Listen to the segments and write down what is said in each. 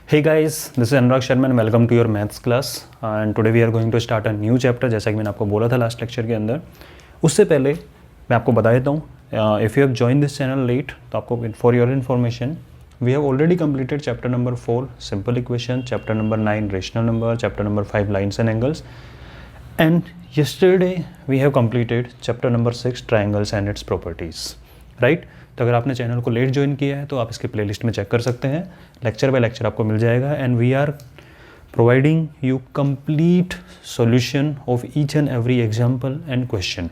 Hey guys, this is Anurag Sharma and welcome to your maths class. And today we are going to start a new chapter. जैसा कि मैंने आपको बोला था last lecture के अंदर. उससे पहले मैं आपको बता देता हूँ, if you have join this channel late, तो आपको for your information we have already completed chapter number 4 simple equation, chapter number 9 rational number, chapter number 5 lines and angles, and yesterday we have completed chapter number 6 triangles and its properties, right? तो अगर आपने channel को late join किया है तो आप इसके playlist में चेक कर सकते हैं. लेक्चर बाय लेक्चर आपको मिल जाएगा and we are providing you complete solution of each and every example and question.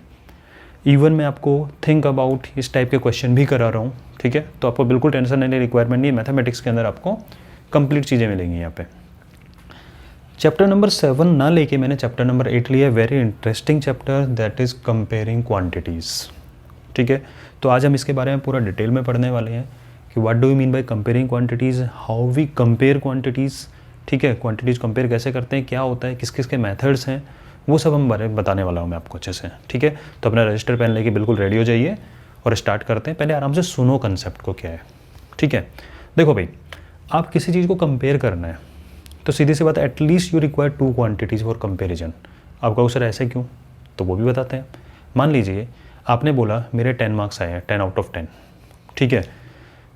Even मैं आपको थिंक अबाउट इस टाइप के क्वेश्चन भी करा रहा हूँ, ठीक है? तो आपको बिल्कुल टेंशन लेने की रिक्वायरमेंट नहीं है. मैथमेटिक्स के अंदर आपको कंप्लीट चीज़ें मिलेंगी यहाँ पे. चैप्टर नंबर 7 ना लेके मैंने चैप्टर नंबर 8 लिया. Very interesting chapter, that is comparing quantities. ठीक है, तो आज हम इसके बारे में पूरा डिटेल में पढ़ने वाले हैं कि what do you mean by comparing quantities, how we compare quantities. ठीक है, क्वांटिटीज़ कंपेयर कैसे करते हैं, क्या होता है, किस किस के मेथड्स हैं, वो सब हम बारे में बताने वाला हूँ मैं आपको अच्छे से. ठीक है, तो अपना रजिस्टर पेन लेके बिल्कुल रेडी हो जाइए और स्टार्ट करते हैं. पहले आराम से सुनो कंसेप्ट को क्या है. ठीक है, देखो भाई, आप किसी चीज़ को कंपेयर करना है तो सीधी सी बात, at least you require 2 quantities for comparison. आप कहो सर ऐसे क्यों, तो वो भी बताते हैं. मान लीजिए आपने बोला मेरे 10 मार्क्स आए हैं, 10 आउट ऑफ 10. ठीक है,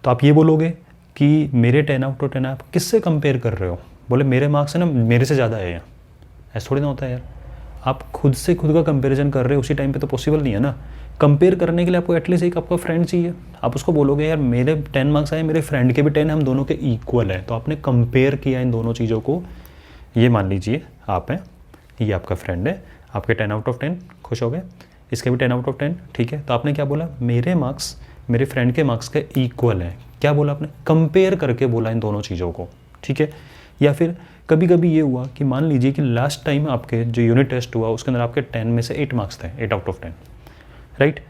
तो आप ये बोलोगे कि मेरे 10 आउट ऑफ 10 आप किससे कंपेयर कर रहे हो? बोले मेरे मार्क्स है ना, मेरे से ज़्यादा है. ऐसा थोड़ी ना होता है यार. आप खुद से खुद का कंपेरिजन कर रहे हो उसी टाइम पे, तो पॉसिबल नहीं है ना. कंपेयर करने के लिए आपको एटलीस्ट एक आपका फ्रेंड चाहिए. आप उसको बोलोगे यार मेरे 10 मार्क्स आए, मेरे फ्रेंड के भी 10, हम दोनों के इक्वल है. तो आपने कंपेयर किया इन दोनों चीज़ों को. ये मान लीजिए आप हैं, ये आपका फ्रेंड है, आपके 10 आउट ऑफ 10, खुश हो गए, इसके भी 10 आउट ऑफ 10. ठीक है, तो आपने क्या बोला, मेरे मार्क्स मेरे फ्रेंड के मार्क्स के इक्वल है. क्या बोला आपने? कंपेयर करके बोला इन दोनों चीज़ों को. ठीक है, या फिर कभी कभी ये हुआ कि मान लीजिए कि लास्ट टाइम आपके जो यूनिट टेस्ट हुआ उसके अंदर आपके 10 में से 8 मार्क्स थे, 8 out of 10, right.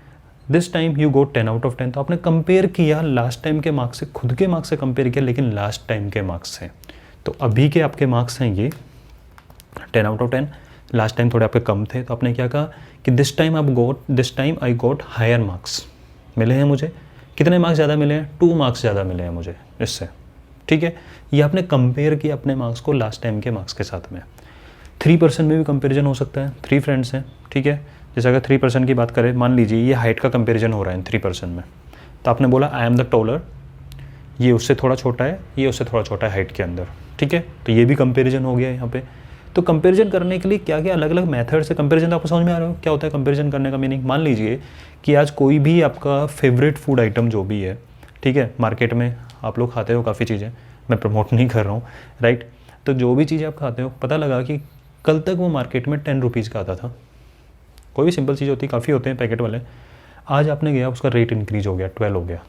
This time you got 10 out of 10. तो आपने कंपेयर किया लास्ट टाइम के मार्क्स से, खुद के मार्क्स से कंपेयर किया, लेकिन लास्ट टाइम के मार्क्स से. तो अभी के आपके मार्क्स हैं ये 10 आउट ऑफ 10, लास्ट टाइम थोड़े आपके कम थे. तो आपने क्या कहा कि this time I got higher marks. मिले हैं मुझे, कितने मार्क्स ज़्यादा मिले हैं? 2 मार्क्स ज़्यादा मिले हैं मुझे इससे. ठीक है, ये आपने कंपेयर किया अपने मार्क्स को लास्ट टाइम के मार्क्स के साथ में. 3% में भी कंपेरिजन हो सकता है. 3 फ्रेंड्स हैं, ठीक है, जैसे अगर 3% की बात करें, मान लीजिए ये हाइट का कंपेरिजन हो रहा है 3% में. तो आपने बोला आई एम द टॉलर, ये उससे थोड़ा छोटा है, ये उससे थोड़ा छोटा है हाइट के अंदर. ठीक है, तो ये भी कंपेरिजन हो गया यहाँ पे. तो कंपेरिजन करने के लिए क्या क्या अलग अलग मेथड से कंपेरिजन, तो आपको समझ में आ रहा हो क्या होता है कंपेरिजन करने का मीनिंग. मान लीजिए कि आज कोई भी आपका फेवरेट फूड आइटम जो भी है, ठीक है, मार्केट में आप लोग खाते हो काफ़ी चीज़ें, मैं प्रमोट नहीं कर रहा हूँ, राइट. तो जो भी चीज़ आप खाते हो, पता लगा कि कल तक वो मार्केट में 10 रुपीज़ का आता था. कोई भी सिंपल चीज़ होती है, काफ़ी होते हैं पैकेट वाले. आज आपने गया, उसका रेट इंक्रीज हो गया, 12 हो गया.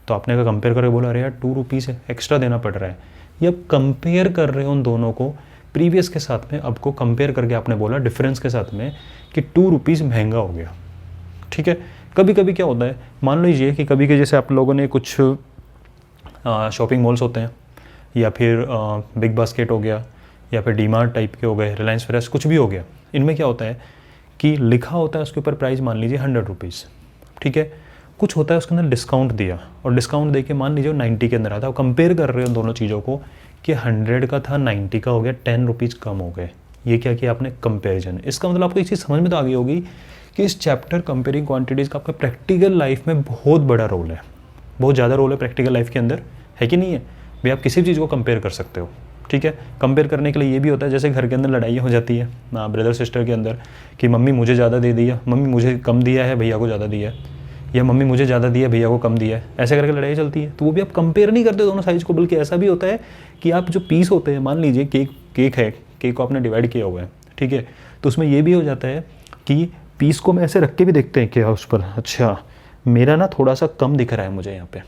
तो आपने अगर कंपेयर करके बोला अरे यार 2 रुपीज़ एक्स्ट्रा देना पड़ रहा है. ये आप कंपेयर कर रहे हो उन दोनों को प्रीवियस के साथ में. आपको कंपेयर करके आपने बोला डिफरेंस के साथ में कि 2 रुपीज़ महंगा हो गया. ठीक है, कभी कभी क्या होता है, मान लीजिए कि कभी के जैसे आप लोगों ने कुछ शॉपिंग मॉल्स होते हैं, या फिर बिग बास्केट हो गया, या फिर डीमार्ट टाइप के हो गए, रिलायंस फ्रेश, कुछ भी हो गया. इनमें क्या होता है कि लिखा होता है उसके ऊपर प्राइस, मान लीजिए 100 रुपीज़. ठीक है, कुछ होता है उसके अंदर डिस्काउंट दिया, और डिस्काउंट दे के मान लीजिए 90 के अंदर आता है. कंपेयर कर रहे हो दोनों चीज़ों को कि 100 का था 90 का हो गया, 10 रुपीज़ कम हो गए. ये क्या किया आपने? कंपेरिजन. इसका मतलब आपको एक चीज़ समझ में तो आ गई होगी कि इस चैप्टर कंपेयरिंग क्वांटिटीज़ का आपका प्रैक्टिकल लाइफ में बहुत बड़ा रोल है, बहुत ज़्यादा रोल है प्रैक्टिकल लाइफ के अंदर, है कि नहीं है भाई. आप किसी भी चीज़ को कंपेयर कर सकते हो. ठीक है, कंपेयर करने के लिए ये भी होता है, जैसे घर के अंदर लड़ाइयाँ हो जाती है ब्रदर सिस्टर के अंदर कि मम्मी मुझे ज़्यादा दे दिया, मम्मी मुझे कम दिया है, भैया को ज़्यादा दिया है, या मम्मी मुझे ज़्यादा दिया, भैया को कम दिया है. ऐसे करके लड़ाई चलती है. तो वो भी आप कंपेयर नहीं करते दोनों साइज़ को, बल्कि ऐसा भी होता है कि आप जो पीस होते हैं, मान लीजिए केक है, केक को आपने डिवाइड किया हुआ है, ठीक है, तो उसमें ये भी हो जाता है कि पीस को मैं ऐसे रख के भी देखते हैं क्या उस पर, अच्छा मेरा ना थोड़ा सा कम दिख रहा है मुझे यहाँ पे,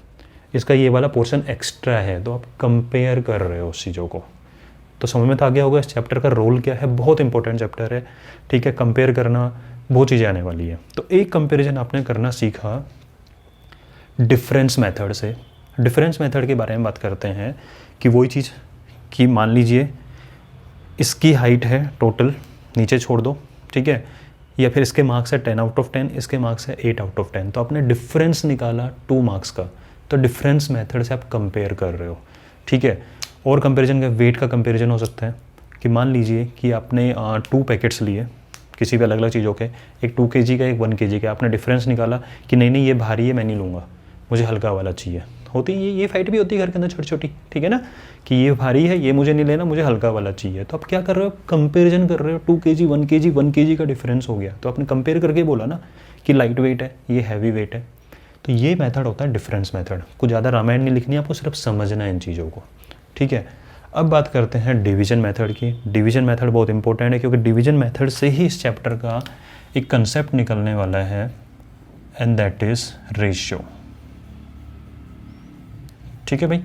इसका ये वाला पोर्शन एक्स्ट्रा है. तो आप कंपेयर कर रहे हो उस चीज़ों को. तो समझ में तो आ गया होगा इस चैप्टर का रोल क्या है. बहुत इंपॉर्टेंट चैप्टर है. ठीक है, कंपेयर करना, बहुत चीज़ें आने वाली है. तो एक कंपेरिजन आपने करना सीखा डिफरेंस मेथड से. डिफरेंस मेथड के बारे में बात करते हैं कि वही चीज़ कि मान लीजिए इसकी हाइट है टोटल, नीचे छोड़ दो, ठीक है, या फिर इसके मार्क्स है 10 आउट ऑफ 10, इसके मार्क्स है 8 आउट ऑफ 10. तो आपने डिफरेंस निकाला 2 मार्क्स का. तो डिफरेंस मेथड से आप कंपेयर कर रहे हो. ठीक है, और कंपैरिजन का वेट का कंपैरिजन हो सकता है कि मान लीजिए कि आपने 2 पैकेट्स लिए किसी भी अलग अलग चीज़ों के, एक 2 kg का, एक 1 kg का, आपने डिफरेंस निकाला कि नहीं नहीं ये भारी है मैं नहीं लूँगा, मुझे हल्का वाला चाहिए। होती है ये फाइट भी होती है घर के अंदर छोटी छोटी, ठीक है ना, कि ये भारी है ये मुझे नहीं लेना, मुझे हल्का वाला चाहिए। तो आप क्या कर रहे हो, कंपेरिजन कर रहे हो, 2 kg 1 kg का डिफरेंस हो गया, तो आपने कंपेयर करके बोला ना कि लाइट वेट है ये हैवी वेट है। तो ये मेथड होता है डिफरेंस मेथड। कुछ ज़्यादा रामायण नहीं लिखनी, आपको सिर्फ समझना है इन चीज़ों को, ठीक है। अब बात करते हैं डिवीजन मेथड की। डिवीजन मेथड बहुत इंपॉर्टेंट है क्योंकि डिवीजन मेथड से ही इस चैप्टर का एक कंसेप्ट निकलने वाला है, एंड दैट इज रेशियो, ठीक है भाई।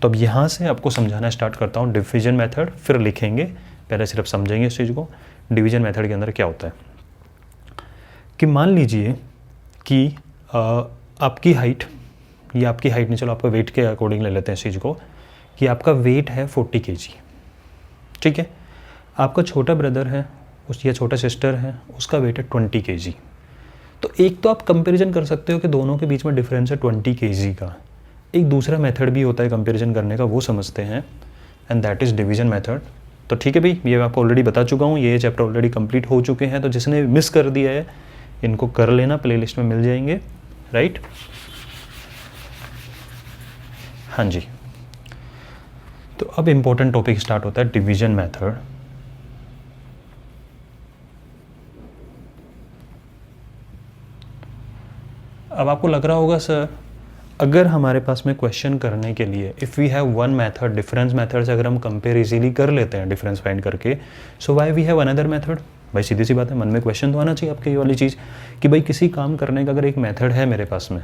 तो अब यहाँ से आपको समझाना स्टार्ट करता हूँ डिवीजन मेथड, फिर लिखेंगे, पहले सिर्फ समझेंगे इस चीज़ को। डिवीजन मेथड के अंदर क्या होता है कि मान लीजिए कि आपकी हाइट, ये आपकी हाइट नहीं, चलो आपका वेट के अकॉर्डिंग ले लेते हैं इस चीज़ को, कि आपका वेट है 40 kg, ठीक है। आपका छोटा ब्रदर है उस या छोटा सिस्टर है, उसका वेट है 20 kg। तो एक तो आप कंपैरिजन कर सकते हो कि दोनों के बीच में डिफरेंस है 20 kg का। एक दूसरा मेथड भी होता है कंपैरिजन करने का, वो समझते हैं, and that is division method. तो ठीक है भाई, ये मैं आपको ऑलरेडी बता चुका हूँ, ये चैप्टर ऑलरेडी कंप्लीट हो चुके हैं, तो जिसने मिस कर दिया है इनको कर लेना, प्लेलिस्ट में मिल जाएंगे, राइट। हाँ जी, तो अब इम्पोर्टेंट टॉपिक स्टार्ट होता है डिवीजन मेथड। अब आपको लग रहा होगा सर, अगर हमारे पास में क्वेश्चन करने के लिए if we have one method, difference method से अगर हम कंपेयर इजीली कर लेते हैं डिफरेंस फाइंड करके, so why we have another method. भाई सीधी सी बात है, मन में क्वेश्चन तो आना चाहिए आपके ये वाली चीज़ कि भाई किसी काम करने का अगर एक मेथड है मेरे पास में,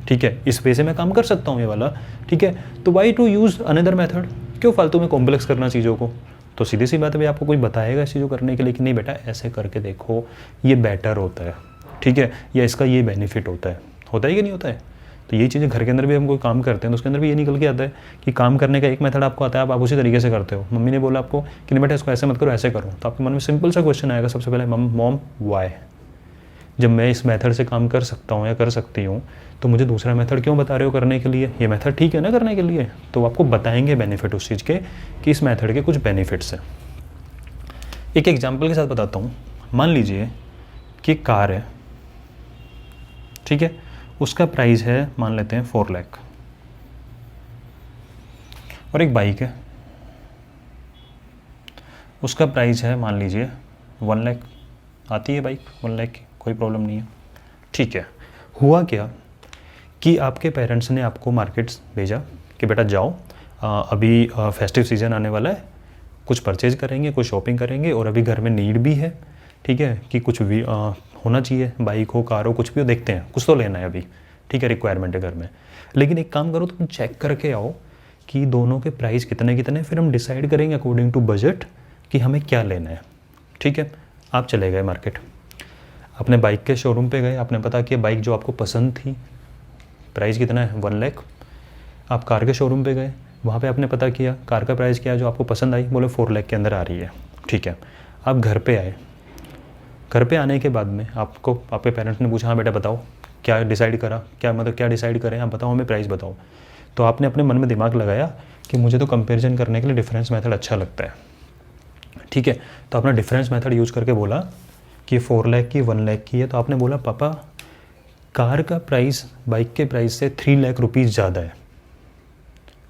ठीक है, इस वे से मैं काम कर सकता हूँ ये वाला, ठीक है, तो why to use another method, क्यों फालतू में कॉम्प्लेक्स करना चीज़ों को। तो सीधी सी बात है भाई, आपको कोई बताएगा इस चीज़ को करने के लिए कि नहीं बेटा ऐसे करके देखो ये बेटर होता है, ठीक है, या इसका ये बेनिफिट होता है कि नहीं होता है। तो ये चीज़ें घर के अंदर भी हम कोई काम करते हैं तो उसके अंदर भी ये निकल के आता है कि काम करने का एक मेथड आपको आता है, आप उसी तरीके से करते हो। मम्मी ने बोला आपको कि नहीं बेटा इसको ऐसे मत करो ऐसे करो, तो आपके मन में सिंपल सा क्वेश्चन आएगा सबसे पहले, मॉम वाई, जब मैं इस मेथड से काम कर सकता हूँ या कर सकती हूँ तो मुझे दूसरा मेथड क्यों बता रहे हो करने के लिए, ये मेथड ठीक है ना करने के लिए। तो आपको बताएंगे बेनिफिट उस चीज़ के कि इस मेथड के कुछ बेनिफिट्स हैं। एक एग्जांपल के साथ बताता हूँ। मान लीजिए कि कार है, ठीक है, उसका प्राइस है मान लेते हैं 4 लाख, और एक बाइक है उसका प्राइस है मान लीजिए 1 लाख। आती है बाइक 1 लाख की, कोई प्रॉब्लम नहीं है, ठीक है। हुआ क्या कि आपके पेरेंट्स ने आपको मार्केट्स भेजा कि बेटा जाओ, अभी फेस्टिव सीज़न आने वाला है, कुछ परचेज करेंगे, कुछ शॉपिंग करेंगे, और अभी घर में नीड भी है, ठीक है, कि कुछ भी होना चाहिए, बाइक हो कार हो कुछ भी हो, देखते हैं कुछ तो लेना है अभी, ठीक है, रिक्वायरमेंट है घर में। लेकिन एक काम करो, तुम चेक करके आओ कि दोनों के प्राइस कितने कितने, फिर हम डिसाइड करेंगे अकॉर्डिंग टू बजट कि हमें क्या लेना है, ठीक है। आप चले गए मार्केट, अपने बाइक के शोरूम पे गए, आपने पता किया बाइक जो आपको पसंद थी प्राइस कितना है 1 लाख। आप कार के शोरूम पे गए, वहाँ पे आपने पता किया कार का प्राइस क्या है जो आपको पसंद आई, बोले 4 लाख के अंदर आ रही है, ठीक है। आप घर पे आए, घर पे आने के बाद में आपको आपके पेरेंट्स ने पूछा हाँ बेटा बताओ क्या डिसाइड करा, क्या मतलब क्या डिसाइड करें, आप बताओ हमें प्राइस बताओ। तो आपने अपने मन में दिमाग लगाया कि मुझे तो कंपैरिजन करने के लिए डिफरेंस मेथड अच्छा लगता है, ठीक है। तो आपने डिफरेंस मेथड यूज़ करके बोला कि 4 लाख की 1 लाख की है, तो आपने बोला पापा कार का प्राइस बाइक के प्राइस से 3 लाख रुपीज़ ज़्यादा है,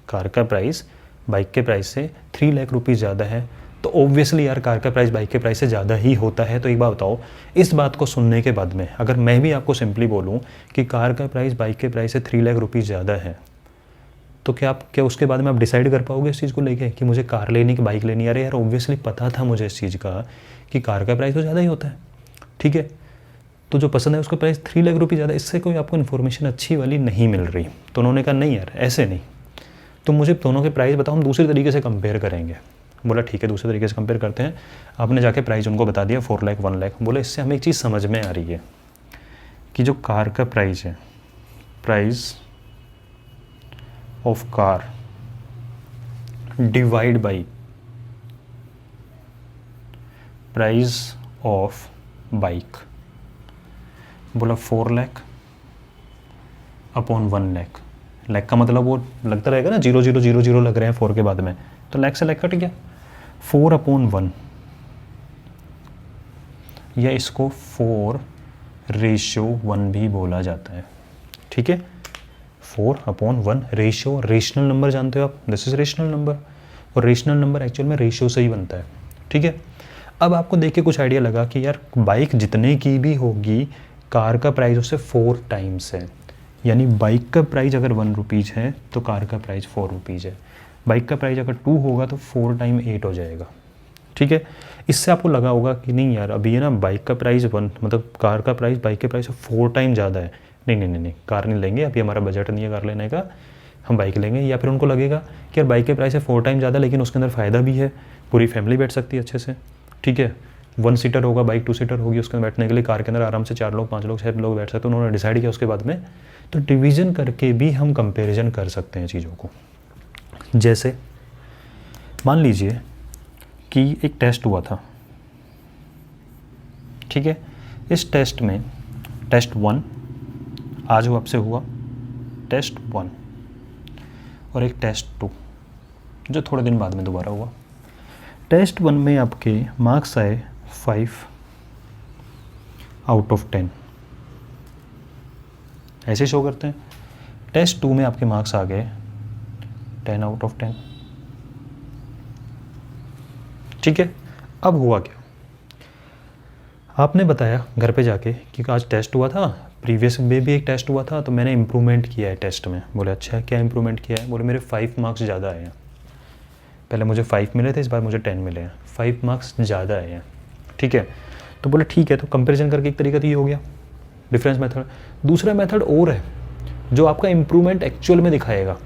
कार का प्राइस बाइक के प्राइस से 3 लाख रुपीज़ ज़्यादा है, तो ऑब्वियसली यार कार का प्राइस बाइक के प्राइस से ज़्यादा ही होता है। तो एक बात बताओ, इस बात को सुनने के बाद में अगर मैं भी आपको सिंपली बोलूँ कि कार का प्राइस बाइक के प्राइस से 3 लाख रुपीज़ ज़्यादा है, तो क्या उसके बाद में आप डिसाइड कर पाओगे इस चीज़ को लेके कि मुझे कार लेनी कि बाइक लेनी। अरे यार ऑब्वियसली पता था मुझे इस चीज़ का कि कार का प्राइस तो ज़्यादा ही होता है, ठीक है, तो जो पसंद है उसका प्राइस 3 लाख रुपये ज़्यादा, इससे कोई आपको इन्फॉर्मेशन अच्छी वाली नहीं मिल रही। तो उन्होंने कहा नहीं यार ऐसे नहीं, तुम मुझे दोनों के प्राइस बताओ, हम दूसरे तरीके से कंपेयर करेंगे। बोला ठीक है दूसरे तरीके से कंपेयर करते हैं। आपने जाके प्राइस उनको बता दिया 4 लाख 1 लाख। बोला इससे हमें एक चीज़ समझ में आ रही है कि जो कार का प्राइस है, price of car divide by price of bike, बोला 4 लाख अपॉन 1 लाख, लैक का मतलब वो लगता रहेगा ना 0 0 0 0 लग रहे हैं 4 के बाद में, तो लैक से लैक कट गया। 4/1 या इसको 4/1 भी बोला जाता है। ठीक है, 4/1 रेशियो, रेशनल नंबर जानते हो आप, दिस इज रेशनल नंबर, और रेशनल नंबर एक्चुअल में रेशियो से ही बनता है। ठीक है, अब आपको देख के कुछ आइडिया लगा कि यार बाइक जितने की भी होगी, कार का प्राइस उससे 4 टाइम्स है, यानी बाइक का प्राइस अगर 1 रुपीज़ है तो कार का प्राइस 4 रुपीज़ है। बाइक का प्राइस अगर 2 होगा तो 4 टाइम 8 हो जाएगा। ठीक है, इससे आपको लगा होगा कि नहीं यार अभी है ना बाइक का प्राइस 1 मतलब कार का प्राइस बाइक के प्राइस से 4 टाइम ज़्यादा है, नहीं, कार नहीं लेंगे, अभी हमारा बजट नहीं है कार लेने का, हम बाइक लेंगे। या फिर उनको लगेगा कि यार बाइक के प्राइस से 4 टाइम ज़्यादा लेकिन उसके अंदर फ़ायदा भी है, पूरी फैमिली बैठ सकती है अच्छे से। ठीक है, 1 सीटर होगा, बाइक 2 सीटर होगी, उसके अंदर बैठने के लिए कार के अंदर आराम से 4 लोग 5 लोग 6 लोग बैठ सकते हैं। उन्होंने डिसाइड किया उसके बाद में, तो डिवीज़न करके भी हम कंपेरिजन कर सकते हैं चीज़ों को। जैसे मान लीजिए कि एक टेस्ट हुआ था। ठीक है, इस टेस्ट में टेस्ट 1 आज वो आपसे हुआ, टेस्ट 1, और एक टेस्ट 2 जो थोड़े दिन बाद में दोबारा हुआ। टेस्ट 1 में आपके मार्क्स आए 5/10, ऐसे शो करते हैं। टेस्ट 2 में आपके मार्क्स आ गए 10/10। ठीक है, अब हुआ क्या, आपने बताया घर पे जाके कि आज टेस्ट हुआ था, प्रीवियस में भी एक टेस्ट हुआ था, तो मैंने इम्प्रूवमेंट किया है टेस्ट में। बोले अच्छा क्या इम्प्रूवमेंट किया है, बोले मेरे 5 मार्क्स ज़्यादा आए हैं, पहले मुझे 5 मिले थे, इस बार मुझे 10 मिले हैं, 5 मार्क्स ज़्यादा आए हैं। ठीक है, तो बोले ठीक है, तो कंपैरिजन करके एक तरीका तो ये हो गया डिफरेंस मेथड। दूसरा मेथड और है जो आपका इम्प्रूवमेंट एक्चुअल में दिखाएगा।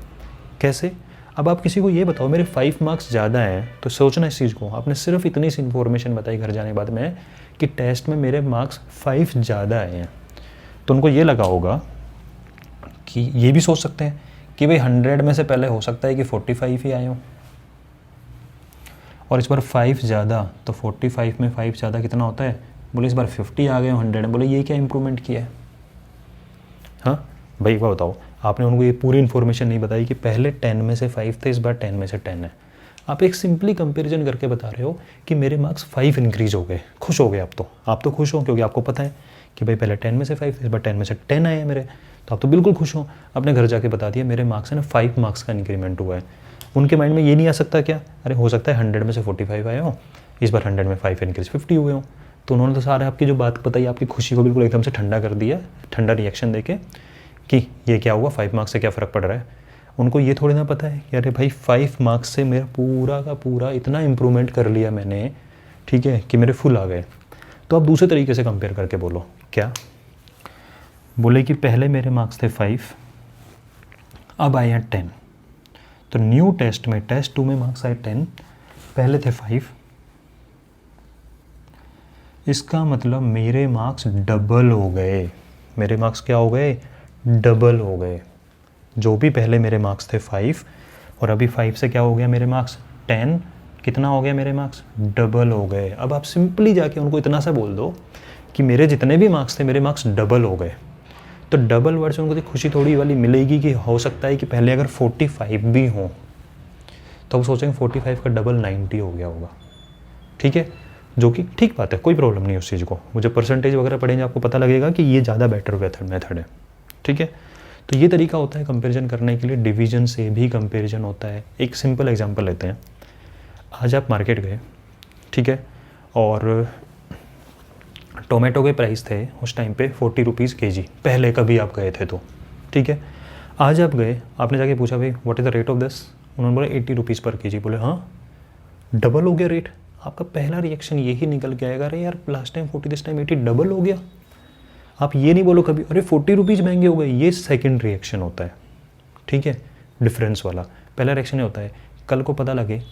कैसे, अब आप किसी को ये बताओ मेरे 5 मार्क्स ज़्यादा हैं, तो सोचना इस चीज़ को, आपने सिर्फ इतनी सी इन्फॉर्मेशन बताई घर जाने के बाद में कि टेस्ट में मेरे मार्क्स 5 ज़्यादा आए हैं, तो उनको ये लगा होगा कि ये भी सोच सकते हैं कि भाई 100 में से पहले हो सकता है कि 45 ही आए हों, और इस बार 5 ज़्यादा, तो 45 में 5 ज़्यादा कितना होता है, बोले इस बार 50 आ गए 100 में, बोले ये क्या इम्प्रूवमेंट किया है। हाँ भाई वो बताओ, आपने उनको ये पूरी इन्फॉर्मेशन नहीं बताई कि पहले 10 में से 5 थे, इस बार 10 में से 10 है। आप एक सिंपली कंपैरिजन करके बता रहे हो कि मेरे मार्क्स 5 इंक्रीज़ हो गए, खुश हो गए आप तो खुश हो, क्योंकि आपको पता है कि भाई पहले 10 में से 5 थे, इस बार 10 में से 10 आए हैं मेरे, तो आप तो बिल्कुल खुश हो। अपने घर जाके बता दिया मेरे मार्क्स है ना 5 मार्क्स का इंक्रीमेंट हुआ है। उनके माइंड में ये नहीं आ सकता क्या, अरे हो सकता है 100 में से 45 आए हो, इस बार 100 में 5 इंक्रीज 50 हुए हो। तो उन्होंने तो सारे आपकी जो बात बताई आपकी खुशी को बिल्कुल एकदम से ठंडा कर दिया, ठंडा रिएक्शन देके कि ये क्या हुआ, 5 मार्क्स से क्या फ़र्क पड़ रहा है। उनको ये थोड़ी ना पता है कि अरे भाई 5 मार्क्स से मेरा पूरा का पूरा इतना इम्प्रूवमेंट कर लिया मैंने, ठीक है, कि मेरे फुल आ गए। तो आप दूसरे तरीके से कंपेयर करके बोलो, क्या बोले कि पहले मेरे मार्क्स थे 5, अब आए हैं 10, तो न्यू टेस्ट में टेस्ट 2 में मार्क्स आए 10, पहले थे 5, इसका मतलब मेरे मार्क्स डबल हो गए। मेरे मार्क्स क्या हो गए, डबल हो गए। जो भी पहले मेरे मार्क्स थे 5 और अभी 5 से क्या हो गया मेरे मार्क्स 10, कितना हो गया मेरे मार्क्स, डबल हो गए। अब आप सिंपली जाके उनको इतना सा बोल दो कि मेरे जितने भी मार्क्स थे मेरे मार्क्स डबल हो गए। तो डबल वर्ड से उनको तो खुशी थोड़ी वाली मिलेगी कि हो सकता है कि पहले अगर 45 भी हों तो वो सोचेंगे 45 का डबल 90 हो गया होगा। ठीक है, जो कि ठीक बात है, कोई प्रॉब्लम नहीं उस चीज़ को। मुझे परसेंटेज वगैरह पढ़ेंगे आपको पता लगेगा कि ये ज़्यादा बेटर मेथड है। ठीक है, तो ये तरीका होता है कंपैरिजन करने के लिए। डिवीजन से भी कंपैरिजन होता है। एक सिंपल एग्जांपल लेते हैं। आज आप मार्केट गए, ठीक है, और टोमेटो के प्राइस थे उस टाइम पे 40 रुपीज़ kg, पहले कभी आप गए थे तो, ठीक है। आज आप गए, आपने जाके पूछा भाई what is the rate of this, उन्होंने बोला 80 रुपीज़ पर kg। बोले हाँ डबल हो गया रेट। आपका पहला रिएक्शन यही निकल के आएगा, अरे यार last time 40 this time 80, double हो गया। आप ये नहीं बोलो कभी अरे 40 रुपीज़ महंगे हो गए, ये सेकंड रिएक्शन होता है, ठीक है, डिफरेंस वाला। पहला रिएक्शन ये होता है कल को पता लगे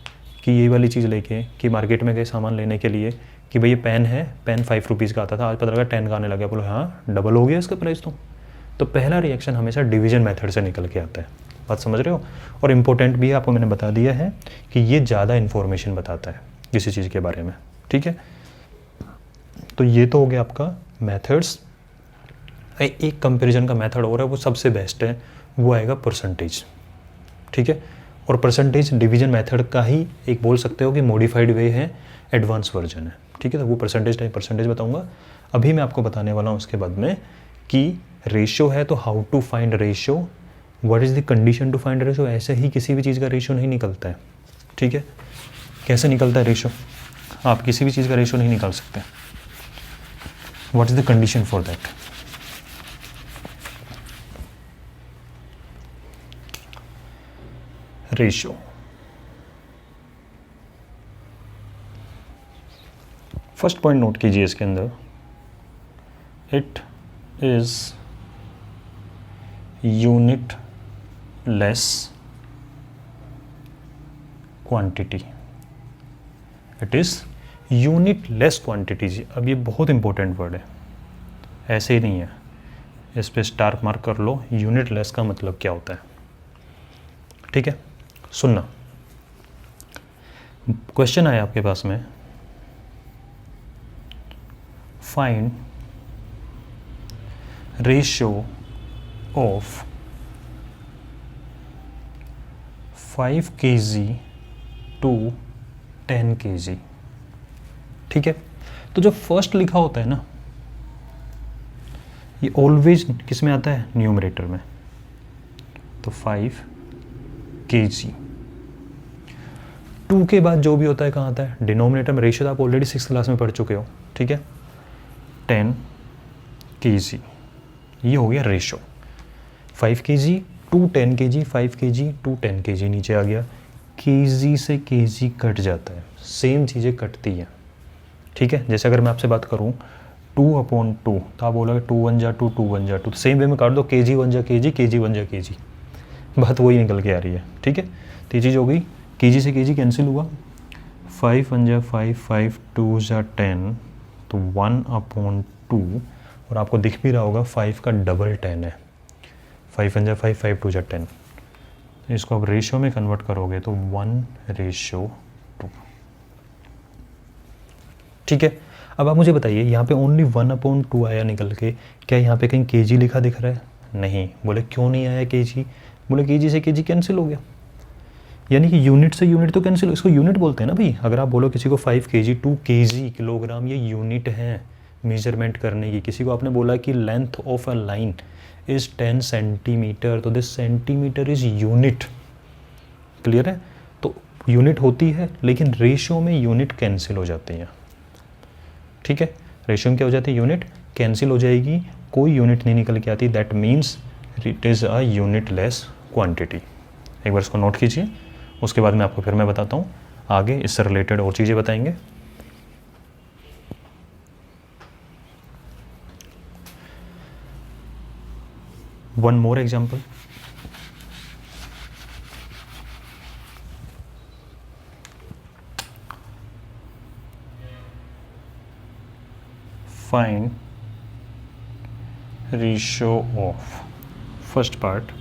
कि ये वाली चीज़ लेके कि मार्केट में गए सामान लेने के लिए कि भाई ये पेन है, पेन 5 रुपीज़ का आता था, आज पता लगा 10 का आने लगा। बोलो हाँ डबल हो गया इसका प्राइस। तो पहला रिएक्शन हमेशा डिवीजन मेथड से निकल के आता है। बात समझ रहे हो। और इम्पोर्टेंट भी आपको मैंने बता दिया है कि ये ज़्यादा इन्फॉर्मेशन बताता है किसी चीज़ के बारे में, ठीक है। तो ये तो हो गया आपका मेथड्स। एक कंपैरिजन का मेथड और है, वो सबसे बेस्ट है, वो आएगा परसेंटेज, ठीक है। और परसेंटेज डिवीजन मेथड का ही एक बोल सकते हो कि मॉडिफाइड वे है, एडवांस वर्जन है, ठीक है। तो वो परसेंटेज बताऊंगा। अभी मैं आपको बताने वाला हूँ उसके बाद में कि रेशियो है तो how to find ratio, what is the condition to find ratio. ऐसे ही किसी भी चीज़ का रेशियो नहीं निकलता है, ठीक है। कैसे निकलता है रेशियो, आप किसी भी चीज़ का रेशियो नहीं निकाल सकते। What is the condition for that. Ratio, first point note कीजिए इसके अंदर, it is unitless quantity. It is unitless quantity जी। अब ये बहुत इंपॉर्टेंट वर्ड है, ऐसे ही नहीं है, इस पे स्टार मार्क कर लो। यूनिट लेस का मतलब क्या होता है, ठीक है। सुनना, क्वेश्चन आया आपके पास में, find ratio of 5 kg to 10 kg, ठीक है। तो जो फर्स्ट लिखा होता है ना, ये ऑलवेज किस में आता है, न्यूमरेटर में। तो 5 kg, 2 के बाद जो भी होता है कहाँ आता है, डिनोमिनेटर में। रेशियो आप ऑलरेडी 6th क्लास में पढ़ चुके हो, ठीक है। 10 kg, ये हो गया ratio. 5 kg to 10 kg, 5 kg to 10 kg, नीचे आ गया। kg से kg कट जाता है, सेम चीज़ें कटती हैं, ठीक है। जैसे अगर मैं आपसे बात करूँ 2/2, तो आप बोलोगे 2 1 जा 2, 2 1 जा 2, तो सेम वे में काट दो, kg 1 जा kg, kg 1 जा kg, बात वही निकल के आ रही है, ठीक है। तो ये चीज़ हो गई, kg से kg कैंसिल हुआ, 5 1 जा 5, 5 2 जा 10, तो 1/2, और आपको दिख भी रहा होगा 5 का डबल 10 है, 5 1 जा 5, 5 2 जा 10। तो इसको आप रेशियो में कन्वर्ट करोगे तो 1:2, ठीक है। अब आप मुझे बताइए, यहाँ पे ओनली 1/2 आया निकल के, क्या यहाँ पे कहीं kg लिखा दिख रहा है, नहीं। बोले क्यों नहीं आया kg, बोले kg से kg कैंसिल हो गया, यानी कि यूनिट से यूनिट तो कैंसिल, इसको यूनिट बोलते हैं ना भाई। अगर आप बोलो किसी को 5 kg 2 kg किलोग्राम, ये यूनिट है मेजरमेंट करने की। किसी को आपने बोला कि length of a line is 10 centimetre, तो this centimetre is unit, clear है। तो यूनिट होती है, लेकिन रेशियो में यूनिट कैंसिल हो जाती हैं, ठीक है। रेशियो में क्या हो जाती है, यूनिट कैंसिल हो जाएगी, कोई यूनिट नहीं निकल के आती। That means it is a unit less quantity. एक बार इसको नोट कीजिए, उसके बाद मैं आपको फिर मैं बताता हूँ आगे, इससे रिलेटेड और चीज़ें बताएंगे। One more example, find ratio of, first part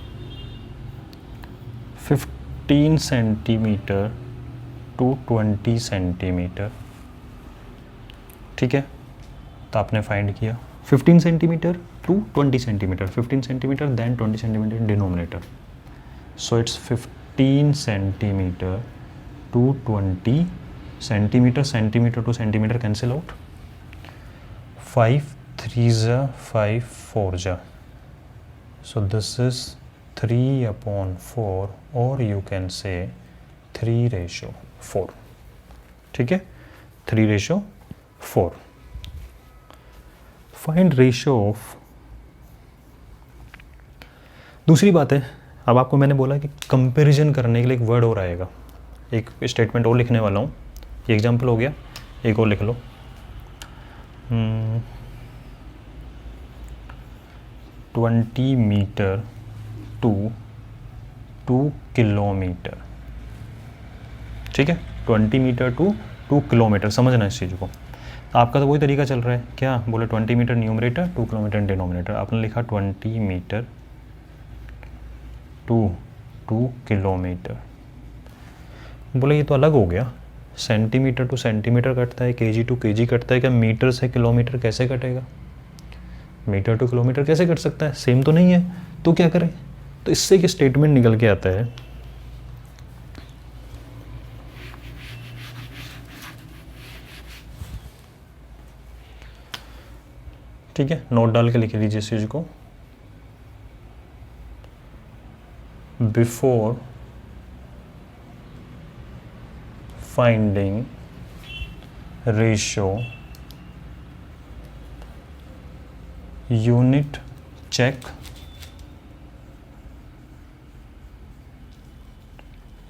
15 centimetre to 20 centimetre, ठीक है। तो आपने फाइंड किया 15 centimetre to 20 centimetre, 15 centimetre then 20 centimetre denominator, so it's 15 centimetre to 20 centimetre, centimetre to centimetre cancel out, 5 3 जा 5 4 जा, so this is 3/4, or you can say 3:4, ठीक है, 3:4। Find ratio of, दूसरी बात है, अब आपको मैंने बोला कि कंपैरिजन करने के लिए एक वर्ड और आएगा, एक स्टेटमेंट और लिखने वाला हूँ। ये एग्जाम्पल हो गया, एक और लिख लो, 20 मीटर टू 2 किलोमीटर, ठीक है। 20 मीटर टू 2 किलोमीटर, समझना इस चीज़ को। आपका तो वही तरीका चल रहा है, क्या बोले 20 मीटर न्यूमरेटर, 2 किलोमीटर डिनोमिनेटर। आपने लिखा 20 मीटर टू 2 किलोमीटर, बोले ये तो अलग हो गया, सेंटीमीटर टू सेंटीमीटर कटता है, केजी टू केजी कटता है, क्या मीटर से किलोमीटर कैसे कटेगा, मीटर टू किलोमीटर कैसे कट सकता है, सेम तो नहीं है। तो क्या करें, तो इससे एक स्टेटमेंट निकल के आता है, ठीक है, नोट डाल के लिख लीजिए इस चीज को, before finding ratio unit check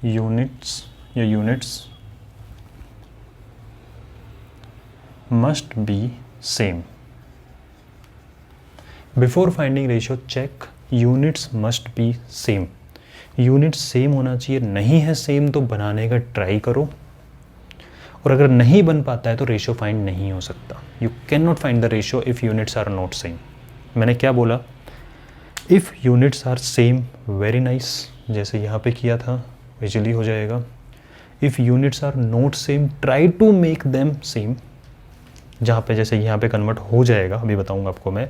units must be same. Before finding ratio check units must be same. Unit same होना चाहिए, नहीं है सेम तो बनाने का ट्राई करो, और अगर नहीं बन पाता है तो रेशियो फाइंड नहीं हो सकता। You can not find the ratio if units are not same. मैंने क्या बोला, if units are same, very nice, जैसे यहाँ पे किया था इजीली हो जाएगा। If units are not same, try to make them same, जहाँ पे जैसे यहाँ पे कन्वर्ट हो जाएगा, अभी बताऊँगा आपको मैं।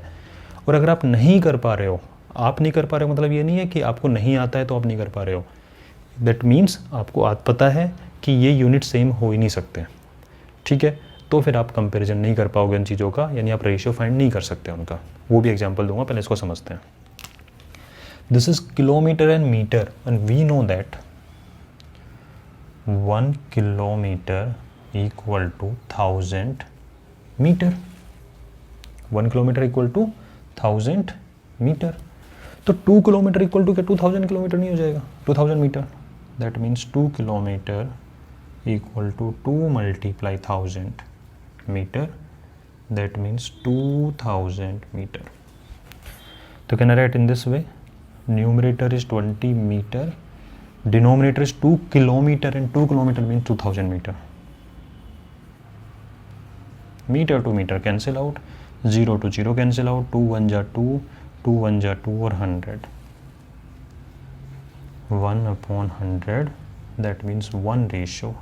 और अगर आप नहीं कर पा रहे हो, आप नहीं कर पा रहे हो मतलब ये नहीं है कि आपको नहीं आता है तो आप नहीं कर पा रहे हो, दैट मीन्स आपको पता है कि ये यूनिट सेम हो ही नहीं सकते, ठीक है, तो फिर आप कंपैरिजन नहीं कर पाओगे उन चीज़ों का, यानी आप रेशियो फाइंड नहीं कर सकते उनका। वो भी एग्जांपल दूंगा, पहले इसको समझते हैं। This is kilometre and metre, and we know that 1 kilometre equal to 1000 metre. 1 kilometre equal to 1000 metre. तो 2 किलोमीटर इक्वल टू क्या 2000 किलोमीटर नहीं हो जाएगा, 2000 metre. That means 2 kilometre equal to 2 multiply 1000 metre, that means 2000 metre. तो can I write in this way, numerator is 20 metre, denominator is 2 kilometre, and 2 kilometre means 2000 metre. Metre to metre cancel out, 0 to 0 cancel out, 2 1 जा 2, 2 1 जा 2 और 100, 1/100, that means 1:100।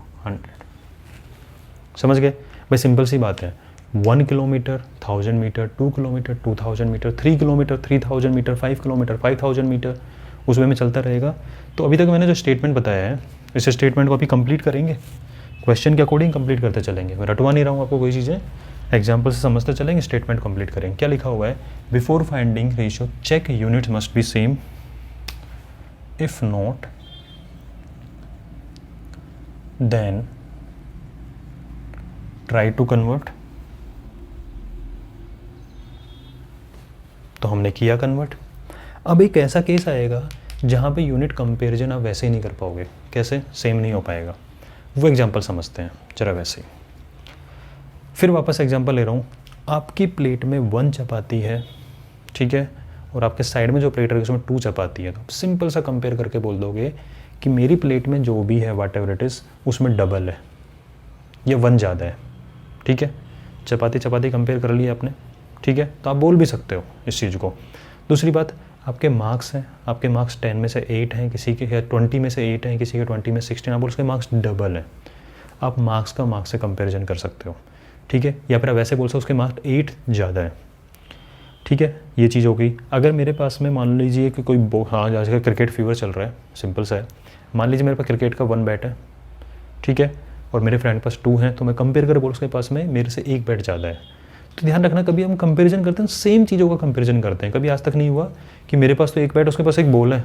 समझ गए भाई, simple सी बात है। 1 kilometre 1000 metre, 2 kilometre 2000 metre, 3 kilometre 3000 metre, 5 kilometre 5000 metre, उस way में चलता रहेगा। तो अभी तक मैंने जो स्टेटमेंट बताया है, इस स्टेटमेंट को अभी कंप्लीट करेंगे, क्वेश्चन के अकॉर्डिंग कंप्लीट करते चलेंगे। मैं रटवा नहीं रहा हूँ आपको कोई चीज़ें, एग्जाम्पल से समझते चलेंगे, स्टेटमेंट कंप्लीट करेंगे। क्या लिखा हुआ है, before finding ratio check unit must be same, if not then try to convert. तो हमने किया कन्वर्ट। अब एक ऐसा केस आएगा जहाँ पे यूनिट कंपेरिजन आप वैसे ही नहीं कर पाओगे। कैसे, सेम नहीं हो पाएगा, वो एग्जाम्पल समझते हैं जरा वैसे ही। फिर वापस एग्जांपल ले रहा हूँ, आपकी प्लेट में 1 चपाती है, ठीक है, और आपके साइड में जो प्लेट है उसमें 2 चपाती है। तो आप सिंपल सा कंपेयर करके बोल दोगे कि मेरी प्लेट में जो भी है वाट एवर इट इज़, उसमें डबल है या 1 ज़्यादा है, ठीक है। चपाती कंपेयर कर लिया आपने, ठीक है, तो आप बोल भी सकते हो इस चीज़ को। दूसरी बात, आपके मार्क्स हैं, आपके मार्क्स 10 में से 8 हैं, किसी के 20 में से 8 हैं, किसी के 20 में 16, आप बोल उसके मार्क्स डबल है। आप मार्क्स का मार्क्स से कंपेरिजन कर सकते हो, ठीक है, या फिर आप वैसे बोल सकते हो उसके मार्क्स 8 ज़्यादा है, ठीक है। ये चीज़ हो गई। अगर मेरे पास में मान लीजिए कि कोई आजकल क्रिकेट फीवर चल रहा है, सिंपल सा है, मान लीजिए मेरे पास क्रिकेट का 1 बैट है, ठीक है, और मेरे फ्रेंड के पास 2 हैं, तो मैं कंपेयर कर बोल उसके पास में मेरे से 1 बैट ज़्यादा है। तो ध्यान रखना, कभी हम कंपेरिजन करते हैं सेम चीज़ों का कंपेरिजन करते हैं। कभी आज तक नहीं हुआ कि मेरे पास तो 1 बैट उसके पास 1 बॉल है,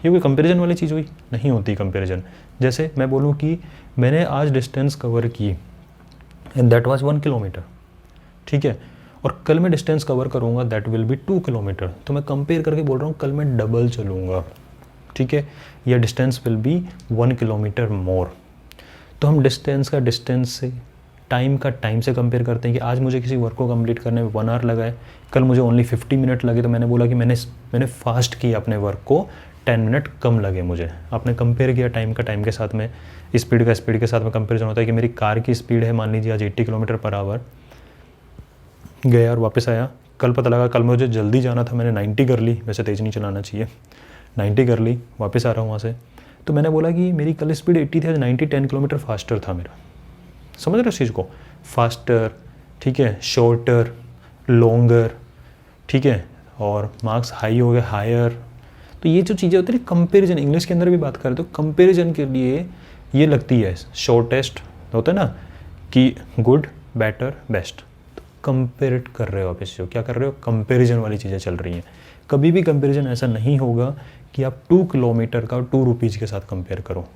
ये कोई कंपेरिजन वाली चीज़ हुई? नहीं होती कंपेरिजन। जैसे मैं बोलूँ कि मैंने आज डिस्टेंस कवर की एंड दैट वाज 1 किलोमीटर, ठीक है, और कल मैं डिस्टेंस कवर करूँगा दैट विल बी 2 किलोमीटर। तो मैं कंपेयर करके बोल रहा हूँ कल मैं डबल चलूँगा, ठीक है, या डिस्टेंस विल बी 1 किलोमीटर मोर। तो हम डिस्टेंस का डिस्टेंस से, टाइम का टाइम से कंपेयर करते हैं कि आज मुझे किसी वर्क को कंप्लीट करने में 1 आवर लगा है, कल मुझे ओनली 50 मिनट लगे, तो मैंने बोला कि मैंने फास्ट किया अपने वर्क को, 10 मिनट कम लगे मुझे। आपने कंपेयर किया टाइम का टाइम के साथ में, स्पीड का स्पीड के साथ में कंपेरिजन होता है कि मेरी कार की स्पीड है मान लीजिए आज 80 किलोमीटर पर आवर, गया और वापस आया, कल पता लगा कल मुझे जल्दी जाना था, मैंने 90 कर ली, वैसे तेज़ नहीं चलाना चाहिए, 90 कर ली, वापस आ रहा हूँ वहाँ से, तो मैंने बोला कि मेरी कल स्पीड 80 थी, आज 90, 10 किलोमीटर फास्टर था मेरा। समझ रहे हो इस चीज़ को, फास्टर, ठीक है, शॉर्टर, लॉन्गर, ठीक है, और मार्क्स हाई हो गए, हायर। तो तो ये जो चीज़ें होती है कंपेरिजन, इंग्लिश के अंदर भी बात करें तो कंपेरिजन के लिए ये लगती है शॉर्टेस्ट, होता है ना कि गुड, बेटर, बेस्ट, तो कंपेयर कर रहे हो आप इससे, क्या कर रहे हो, कंपेरिजन वाली चीज़ें चल रही हैं। कभी भी कंपेरिजन ऐसा नहीं होगा कि आप 2 किलोमीटर का 2 रुपीज़ के साथ कंपेयर करो।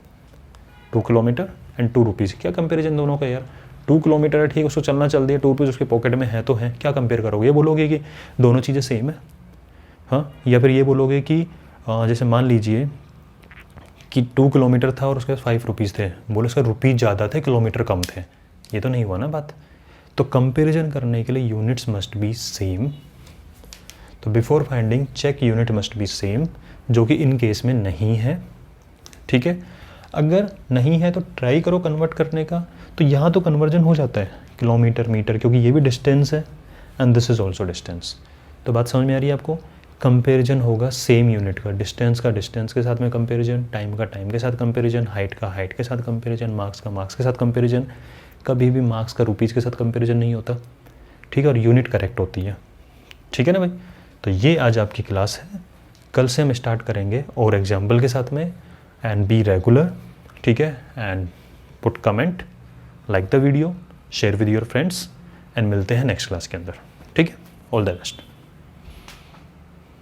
2 किलोमीटर एंड 2 रुपीज़, क्या कंपेरिजन दोनों का यार। 2 किलोमीटर है ठीक, उसको चलना चल दिया, 2 रुपीज़ उसके पॉकेट में है तो है, क्या कंपेयर करोगे, ये बोलोगे कि दोनों चीज़ें सेम है, हाँ, या फिर ये बोलोगे कि जैसे मान लीजिए कि 2 किलोमीटर था और उसके पास 5 रुपीज़ थे, बोले उसका रुपीज़ ज़्यादा थे, किलोमीटर कम थे, ये तो नहीं हुआ ना बात। तो कंपेरिजन करने के लिए यूनिट्स मस्ट बी सेम, तो before finding check unit must be same, जो कि इन केस में नहीं है, ठीक है। अगर नहीं है तो ट्राई करो कन्वर्ट करने का, तो यहाँ तो कन्वर्जन हो जाता है किलोमीटर मीटर, क्योंकि ये भी डिस्टेंस है and this is also distance. तो बात समझ में आ रही है आपको, कंपेरिजन होगा सेम यूनिट का डिस्टेंस के साथ में कंपेरिजन, टाइम का टाइम के साथ कंपेरिजन, हाइट का हाइट के साथ कंपेरिजन, मार्क्स का मार्क्स के साथ कंपेरिजन। कभी भी मार्क्स का रुपीज़ के साथ कंपेरिजन नहीं होता, ठीक है, और यूनिट करेक्ट होती है, ठीक है ना भाई। तो ये आज आपकी क्लास है, कल से हम स्टार्ट करेंगे और एग्जाम्पल के साथ में, एंड बी रेगुलर, ठीक है, and put comment, like the video, share with your friends, and मिलते हैं नेक्स्ट क्लास के अंदर, ठीक है। All the best.